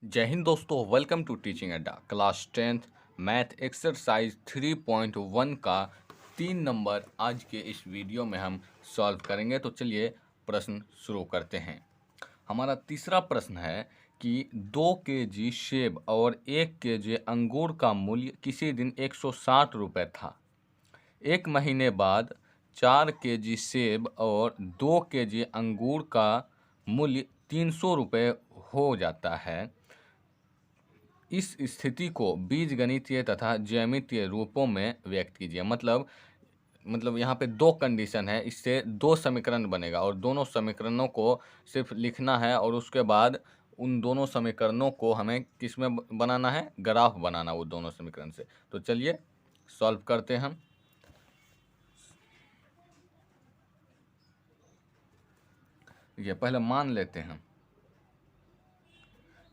जय हिंद दोस्तों, welcome to teaching अड्डा। क्लास 10th मैथ एक्सरसाइज 3.1 का 3 नंबर आज के इस वीडियो में हम सॉल्व करेंगे। तो चलिए प्रश्न शुरू करते हैं। हमारा तीसरा प्रश्न है कि 2 केजी सेब और 1 केजी अंगूर का मूल्य किसी दिन 160 रुपये था। एक महीने बाद 4 केजी सेब और 2 केजी अंगूर का मूल्य 300 रुपये हो जाता है। इस स्थिति को बीजगणितीय तथा ज्यामितीय रूपों में व्यक्त कीजिए। मतलब यहाँ पे दो कंडीशन है, इससे दो समीकरण बनेगा और दोनों समीकरणों को सिर्फ लिखना है और उसके बाद उन दोनों समीकरणों को हमें किस में बनाना है, ग्राफ बनाना वो दोनों समीकरण से। तो चलिए सॉल्व करते हैं हम। ये पहले मान लेते हैं,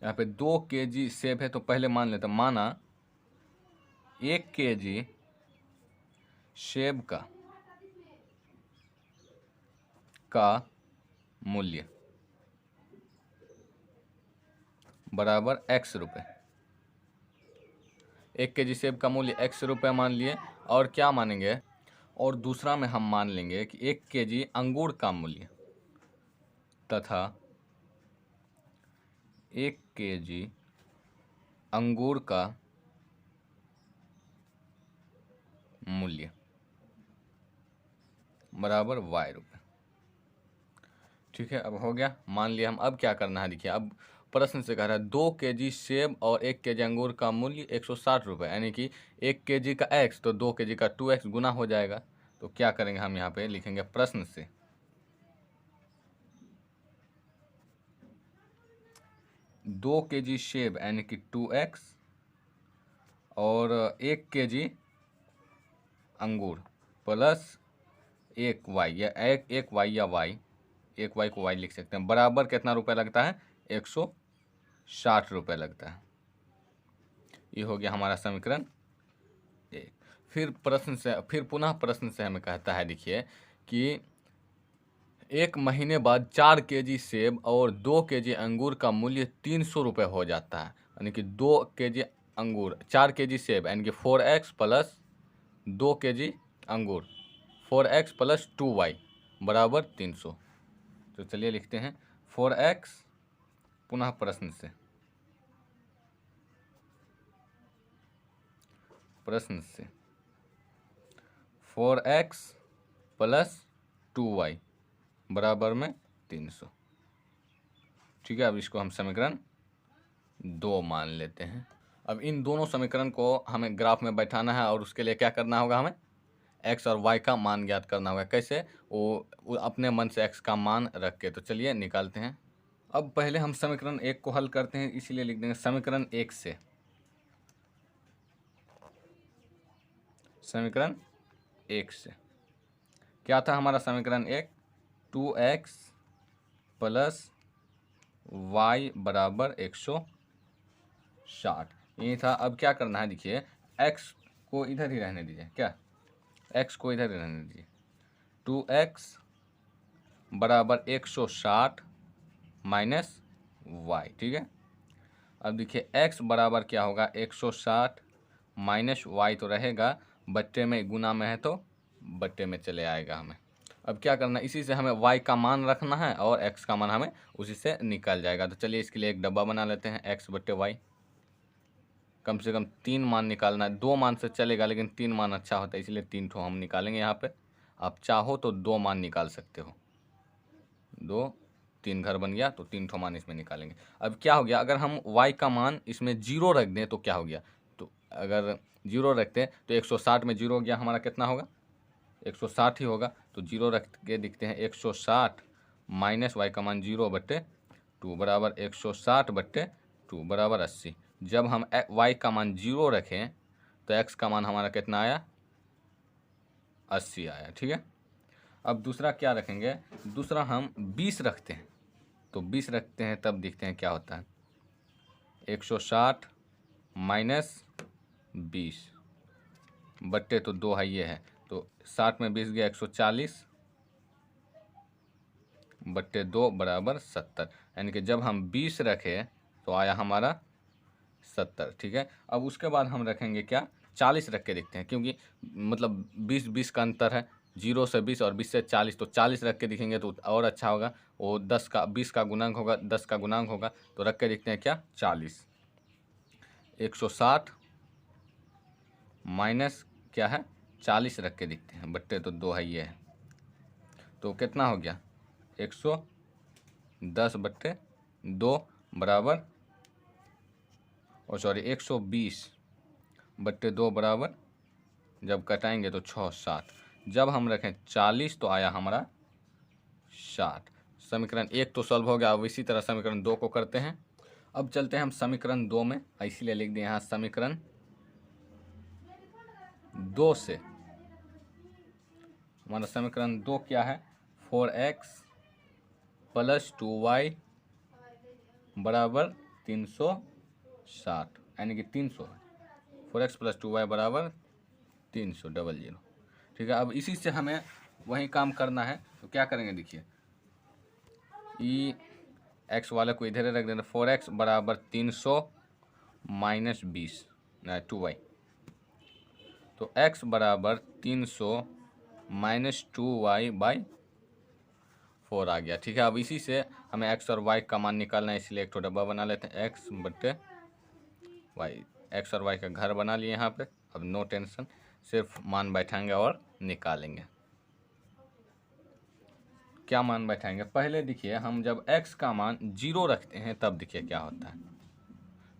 यहाँ पे 2 केजी सेब है तो पहले मान लेते हैं, माना 1 केजी सेब का मूल्य बराबर x रुपये। 1 केजी सेब का मूल्य x रुपये मान लिए, और क्या मानेंगे, और दूसरा में हम मान लेंगे कि 1 केजी अंगूर का मूल्य तथा 1 केजी अंगूर का मूल्य बराबर y रुपये। ठीक है, अब हो गया, मान लिया हम। अब क्या करना है, देखिए अब प्रश्न से कह रहा है 2 केजी सेब और 1 केजी अंगूर का मूल्य 160 रुपये, यानी कि 1 केजी का x तो 2 केजी का 2x गुना हो जाएगा। तो क्या करेंगे, हम यहाँ पे लिखेंगे प्रश्न से 2 केजी सेब यानी कि 2x और 1 केजी अंगूर प्लस 1y, या एक y या y, 1y को y लिख सकते हैं, बराबर कितना रुपये लगता है, 160 रुपये लगता है। ये हो गया हमारा समीकरण 1। फिर पुनः प्रश्न से हमें कहता है, देखिए कि एक महीने बाद 4 केजी सेब और 2 केजी अंगूर का मूल्य 300 रुपये हो जाता है। यानी कि 2 केजी अंगूर, 4 केजी सेब यानी कि 4x प्लस 2 केजी अंगूर 4x प्लस 2y बराबर 300। तो चलिए लिखते हैं 4x, पुनः प्रश्न से 4x प्लस 2y बराबर में 300। ठीक है, अब इसको हम समीकरण 2 मान लेते हैं। अब इन दोनों समीकरण को हमें ग्राफ में बैठाना है और उसके लिए क्या करना होगा, हमें x और y का मान ज्ञात करना होगा। कैसे, वो अपने मन से x का मान रख के। तो चलिए निकालते हैं। अब पहले हम समीकरण 1 को हल करते हैं, इसीलिए लिख देंगे समीकरण 1 से, समीकरण 1 से क्या था हमारा समीकरण 1, 2x प्लस y बराबर 160, यही था। अब क्या करना है, देखिए x को इधर ही रहने दीजिए, क्या x को इधर ही रहने दीजिए। 2x बराबर 160 माइनस y। ठीक है, अब देखिए x बराबर क्या होगा, 160 माइनस y तो रहेगा, बट्टे में गुना में है तो बट्टे में चले आएगा हमें। अब क्या करना है, इसी से हमें y का मान रखना है और x का मान हमें उसी से निकल जाएगा। तो चलिए इसके लिए एक डब्बा बना लेते हैं, x बट्टे y। कम से कम 3 मान निकालना है, 2 मान से चलेगा लेकिन 3 मान अच्छा होता है, इसलिए 3 ठो हम निकालेंगे यहाँ पे। आप चाहो तो 2 मान निकाल सकते हो, 2 3 घर बन गया तो 3 ठो मान इसमें निकालेंगे। अब क्या हो गया, अगर हम y का मान इसमें 0 रख दें तो क्या हो गया, तो अगर 0 रखते हैं तो 160 में 0 हो गया, हमारा कितना होगा, 160 ही होगा। तो 0 रख के दिखते हैं, 160 माइनस y का मान 0 बट्टे 2 बराबर 160 बट्टे 2 बराबर 80। जब हम y का मान 0 रखें तो x का मान हमारा कितना आया, 80 आया। ठीक है, अब दूसरा क्या रखेंगे, दूसरा हम 20 रखते हैं। तो 20 रखते हैं तब देखते हैं क्या होता है, 160 माइनस 20 बट्टे तो 2 है, ये है, तो 60 में 20 गया 140 बट्टे 2 बराबर 70। यानी कि जब हम 20 रखें तो आया हमारा 70। ठीक है, अब उसके बाद हम रखेंगे क्या, 40 रख के देखते हैं, क्योंकि मतलब 20 का अंतर है, 0 से 20 और 20 से 40, तो 40 रख के दिखेंगे तो और अच्छा होगा। वो 20 का गुणांक होगा, 10 का गुणांक होगा, तो रख के देखते हैं क्या, 40। 160 माइनस क्या है, 40 रख के देखते हैं, बट्टे तो 2 है, ये है, तो कितना हो गया, 110 बट्टे 2 बराबर, और सॉरी 120 बट्टे 2 बराबर, जब कटाएंगे तो 660। जब हम रखें 40 तो आया हमारा 60। समीकरण 1 तो सॉल्व हो गया। अब इसी तरह समीकरण 2 को करते हैं। अब चलते हैं हम समीकरण 2 में, इसीलिए लिख दिए यहाँ समीकरण 2 से हमारा समीकरण 2 क्या है, 4x + 2y बराबर 360, यानी कि 300। 4x + 2y बराबर 300। ठीक है, अब इसी से हमें वही काम करना है, तो क्या करेंगे देखिए, ई एक्स वाले को इधर रख देना, 4x बराबर 300 माइनस 20 ना 2y, तो x बराबर 300 माइनस 2y बाई 4 आ गया। ठीक है, अब इसी से हमें x और y का मान निकालना है, इसलिए एक तो डब्बा बना लेते हैं, x बट्टे y, x और y का घर बना लिए यहाँ पे। अब नो टेंशन, सिर्फ मान बैठाएंगे और निकालेंगे। क्या मान बैठाएंगे, पहले देखिए हम जब x का मान 0 रखते हैं तब देखिए क्या होता है,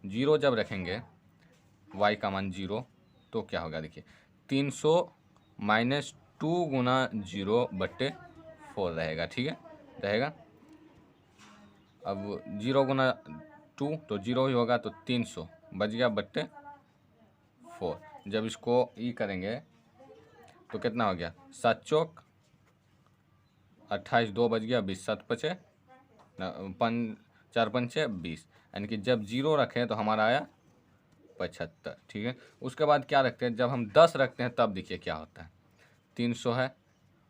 0 जब रखेंगे y का मान 0 तो क्या होगा देखिए, 300 माइनस 2 गुना 0 बट्टे 4 रहेगा। ठीक है, रहेगा। अब 0 गुना 2 तो 0 ही होगा, तो 300 बच गया बट्टे 4। जब इसको ई करेंगे तो कितना हो गया, 7 चौक 28, 2 बच गया 20, 7 पचे 4 पंचे 20, यानी कि जब 0 रखें तो हमारा आया 75। ठीक है, उसके बाद क्या रखते हैं, जब हम 10 रखते हैं तब देखिए क्या होता है, 300 है,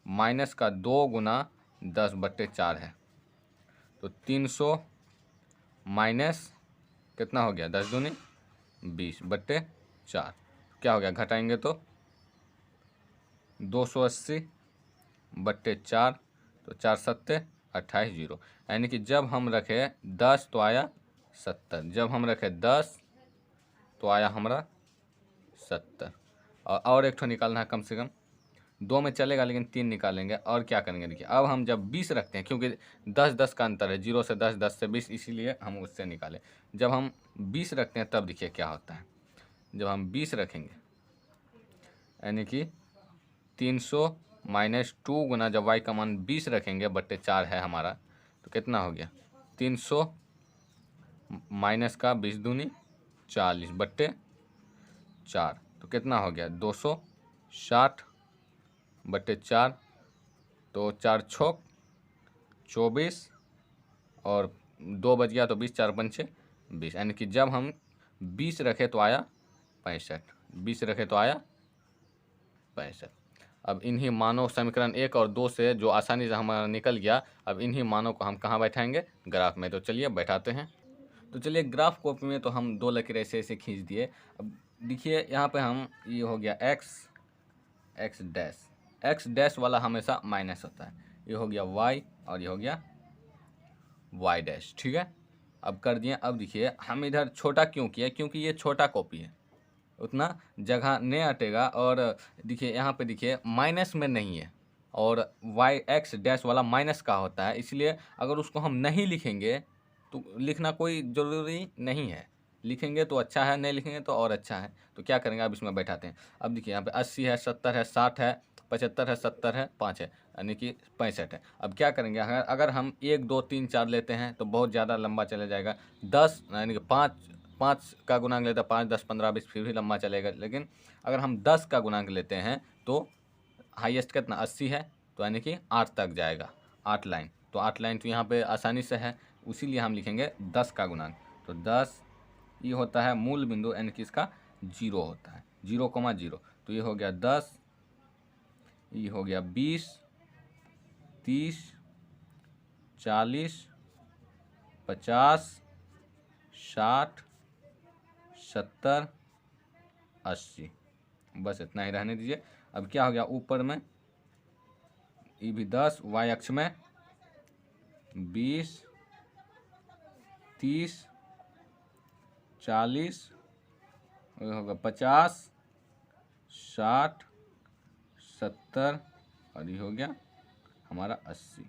माइनस का 2 गुना 10 बट्टे 4 है, तो 300 माइनस कितना हो गया, 10 दूनी 20 बट्टे 4, क्या हो गया, घटाएंगे तो 280 बट्टे 4, तो 4 सत्ते 28, 0, यानी कि जब हम रखे 10 तो आया 70, जब हम रखे 10 तो आया हमारा 70। और एक ठो निकालना है, कम से कम 2 में चलेगा लेकिन 3 निकालेंगे। और क्या करेंगे देखिए, अब हम जब 20 रखते हैं, क्योंकि 10 का अंतर है, 0 से 10, 10 से 20, इसीलिए हम उससे निकालें। जब हम 20 रखते हैं तब देखिए क्या होता है, जब हम 20 रखेंगे यानी कि 300 माइनस 2 गुना, जब y का मान 20 रखेंगे बट्टे 4 है हमारा, तो कितना हो गया, 300 माइनस का 20 दूनी 40 बट्टे 4, तो कितना हो गया, 260 बट्टे 4, तो 4 छोक 24 और 2 बच गया, तो 20, 4 पंचे 20, यानी कि जब हम 20 रखे तो आया 65, 20 रखे तो आया 65। अब इन्हीं मानों, समीकरण 1 और 2 से जो आसानी से हमारा निकल गया, अब इन्हीं मानों को हम कहाँ बैठाएंगे, ग्राफ में। तो चलिए बैठाते हैं। तो चलिए ग्राफ कॉपी में तो हम 2 लकीर ऐसे ऐसे खींच दिए। अब देखिए यहाँ पे हम, ये हो गया एक्स डैश, एक्स डैश वाला हमेशा माइनस होता है, ये हो गया वाई और ये हो गया वाई डैश। ठीक है, अब कर दिए। अब देखिए हम इधर छोटा क्यों किया, क्योंकि ये छोटा कॉपी है, उतना जगह नहीं अटेगा। और देखिए यहाँ पे देखिए माइनस में नहीं है, और वाई एक्स डैश वाला माइनस का होता है, इसलिए अगर उसको हम नहीं लिखेंगे तो लिखना कोई ज़रूरी नहीं है, लिखेंगे तो अच्छा है, नहीं लिखेंगे तो और अच्छा है। तो क्या करेंगे, अब इसमें बैठाते हैं। अब देखिए यहाँ पे 80 है, 70 है, 60 है, 75 है, 70 है, 5 है, यानी कि 65 है। अब क्या करेंगे, अगर हम 1 2 3 4 लेते हैं तो बहुत ज़्यादा लंबा चले जाएगा। 10 यानी कि 5 का गुणांक लेते हैं, 5 10 15 20, फिर भी लंबा चलेगा। लेकिन अगर हम 10 का गुणांक लेते हैं तो हाईएस्ट कितना, 80 है, तो यानी कि 8 तक जाएगा, 8 लाइन। तो 8 लाइन तो यहाँ पे आसानी से है, इसीलिए हम लिखेंगे 10 का गुणांक। तो 10 ये होता है मूल बिंदु, यानी कि इसका 0 होता है, 0,0। तो ये हो गया 10, ये हो गया 20, 30, 40, 50, 60 70 80, बस इतना ही रहने दीजिए। अब क्या हो गया, ऊपर में ये भी 10, वाई अक्ष में 20 30 40 होगा 50 60 70 और ये हो गया हमारा 80।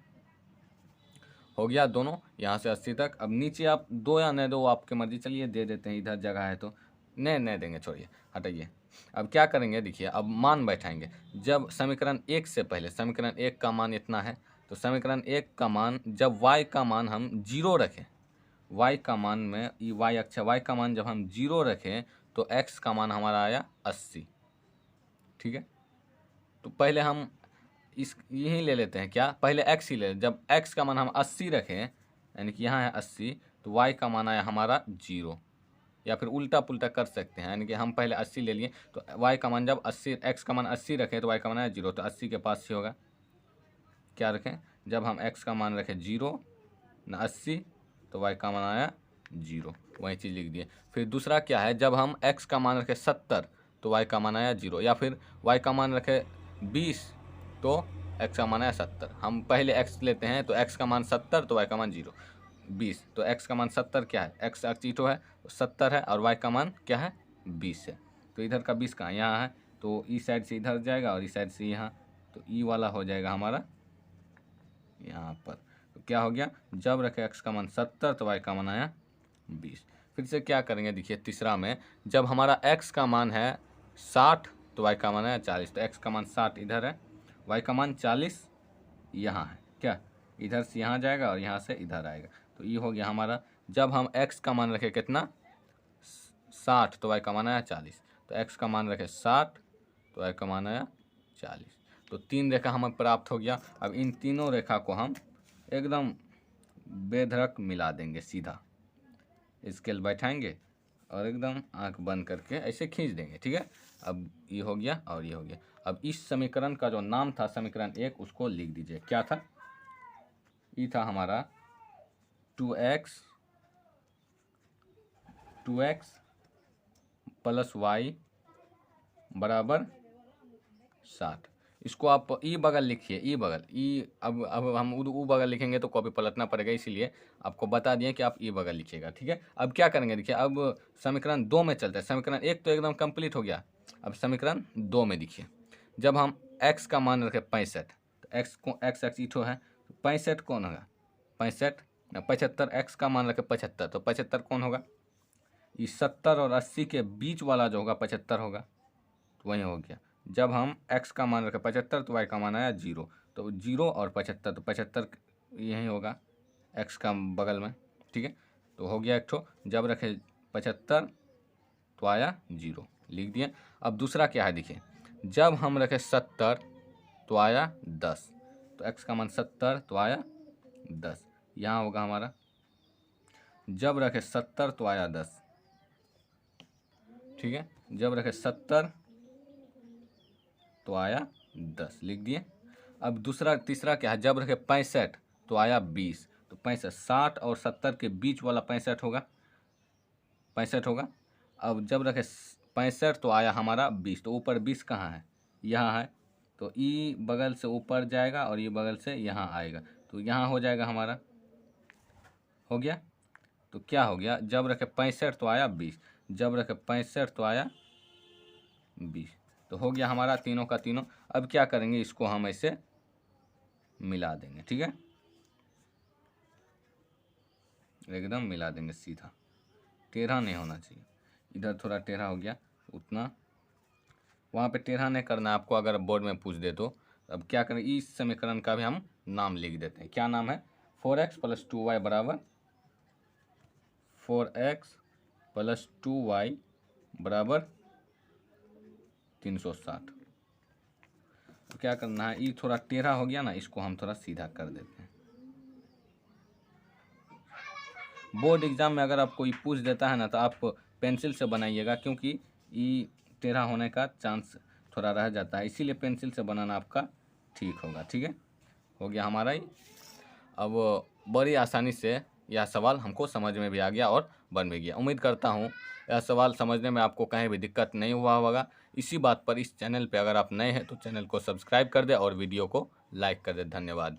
हो गया दोनों यहाँ से 80 तक। अब नीचे आप दो या नहीं दो, वो आपकी मर्जी, चलिए दे देते हैं, इधर जगह है तो। नहीं देंगे, छोड़िए, हटाइए। अब क्या करेंगे, देखिए अब मान बैठाएंगे। जब समीकरण 1 से पहले, समीकरण 1 का मान इतना है, तो समीकरण 1 का मान, जब y का मान हम 0 रखें, y का मान में ये y अक्ष, y का मान जब हम 0 रखें तो x का मान हमारा आया 80। ठीक है, तो पहले हम इस यही ले लेते हैं, क्या, पहले x ही ले लें। जब x का मान हम 80 रखें, यानी कि यहाँ है 80, तो y का मान आया हमारा 0, या फिर उल्टा पुल्टा कर सकते हैं, यानी कि हम पहले 80 ले लिए, तो y का मान जब 80, x का मान 80 रखें तो y का मान आया 0, तो 80 के पास ही होगा। क्या रखें, जब हम x का मान रखें 0 ना 80, तो y का मान आया 0, वही चीज़ लिख दिए। फिर दूसरा क्या है, जब हम x का मान रखें 70 तो y का मान आया 0, या फिर y का मान रखें 20 तो x का मान आया 70। हम पहले x लेते हैं, तो x का मान 70 तो y का मान 0, 20, तो x का मान 70 क्या है, x अक्ष ईटो है तो 70 है, और y का मान क्या है 20 है। तो इधर का 20 कहाँ, यहाँ है, तो इस साइड से इधर जाएगा और इस साइड से यहाँ, तो ई वाला हो जाएगा हमारा यहाँ पर। तो क्या हो गया, जब रखे x का मान 70 तो y का मान आया 20। फिर से क्या करेंगे, देखिए तीसरा में, जब हमारा x का मान है 60 तो y का मान आया 40, तो x का मान 60 इधर है, y का मान 40 यहाँ है, क्या, इधर से यहाँ जाएगा और यहाँ से इधर आएगा, तो ये हो गया हमारा। जब हम x का मान रखे कितना 60 तो y का मान आया 40, तो x का मान रखे 60 तो y का मान आया 40। तो 3 रेखा हमें प्राप्त हो गया। अब इन तीनों रेखा को हम एकदम बेधड़क मिला देंगे, सीधा स्केल बैठाएंगे और एकदम आंख बंद करके ऐसे खींच देंगे। ठीक है, अब ये हो गया और ये हो गया। अब इस समीकरण का जो नाम था समीकरण 1, उसको लिख दीजिए। क्या था, ये था हमारा 2x प्लस वाई बराबर 60। इसको आप ई बगल लिखिए, ई बगल, ई अब हम ऊ बगल लिखेंगे तो कॉपी पलटना पड़ेगा, इसीलिए आपको बता दिए कि आप ई बगल लिखिएगा। ठीक है, अब क्या करेंगे, देखिए अब समीकरण 2 में चलते हैं। समीकरण 1 तो एकदम कंप्लीट हो गया, अब समीकरण 2 में देखिए, जब हम x का मान रखें 65, तो x एक्स ईठो है, तो 65 कौन होगा, 75 x का मान रखें 75, तो 75 कौन होगा, ये 70 और 80 के बीच वाला जो होगा 75 होगा, तो वही हो गया। जब हम x का मान रखें 75 तो y का मान आया 0, तो 0 और 75, तो 75 यही होगा x का बगल में। ठीक है, तो हो गया एक ठो, जब रखे 75 तो आया 0, लिख दिए। अब दूसरा क्या है, देखिए, जब हम रखे 70 तो आया 10, तो x का मान 70 तो आया 10, यहाँ होगा हमारा। जब रखे 70 तो आया 10, ठीक है, जब रखे 70 तो आया 10, लिख दिए। अब तीसरा क्या है, जब रखे 65 तो आया 20, तो 65, 60 और 70 के बीच वाला 65 होगा, 65 होगा। अब जब रखे 65 तो आया हमारा 20, तो ऊपर 20 कहाँ है, यहाँ है, तो ई बगल से ऊपर जाएगा और ये बगल से यहाँ आएगा, तो यहाँ हो जाएगा हमारा, हो गया। तो क्या हो गया, जब रखे 65 तो आया 20, जब रखे 65 तो आया 20, तो हो गया हमारा तीनों का तीनों। अब क्या करेंगे, इसको हम ऐसे मिला देंगे। ठीक है, एकदम मिला देंगे सीधा, टेढ़ा नहीं होना चाहिए, इधर थोड़ा टेढ़ा हो गया, उतना वहाँ पे टेढ़ा नहीं करना है आपको, अगर बोर्ड में पूछ दे तो। अब क्या करें, इस समीकरण का भी हम नाम लिख देते हैं। क्या नाम है, 4x प्लस 2y बराबर 4x प्लस 2y बराबर 360। तो क्या करना है, ये थोड़ा टेढ़ा हो गया ना, इसको हम थोड़ा सीधा कर देते हैं। बोर्ड एग्जाम में अगर आपको ये पूछ देता है ना, तो आप पेंसिल से बनाइएगा, क्योंकि ये टेढ़ा होने का चांस थोड़ा रह जाता है, इसीलिए पेंसिल से बनाना आपका ठीक होगा। ठीक है, हो गया हमारा ही। अब बड़ी आसानी से यह सवाल हमको समझ में भी आ गया और बन भी गया। उम्मीद करता हूँ यह सवाल समझने में आपको कहीं भी दिक्कत नहीं हुआ होगा। इसी बात पर इस चैनल पे अगर आप नए हैं तो चैनल को सब्सक्राइब कर दें और वीडियो को लाइक कर दें। धन्यवाद।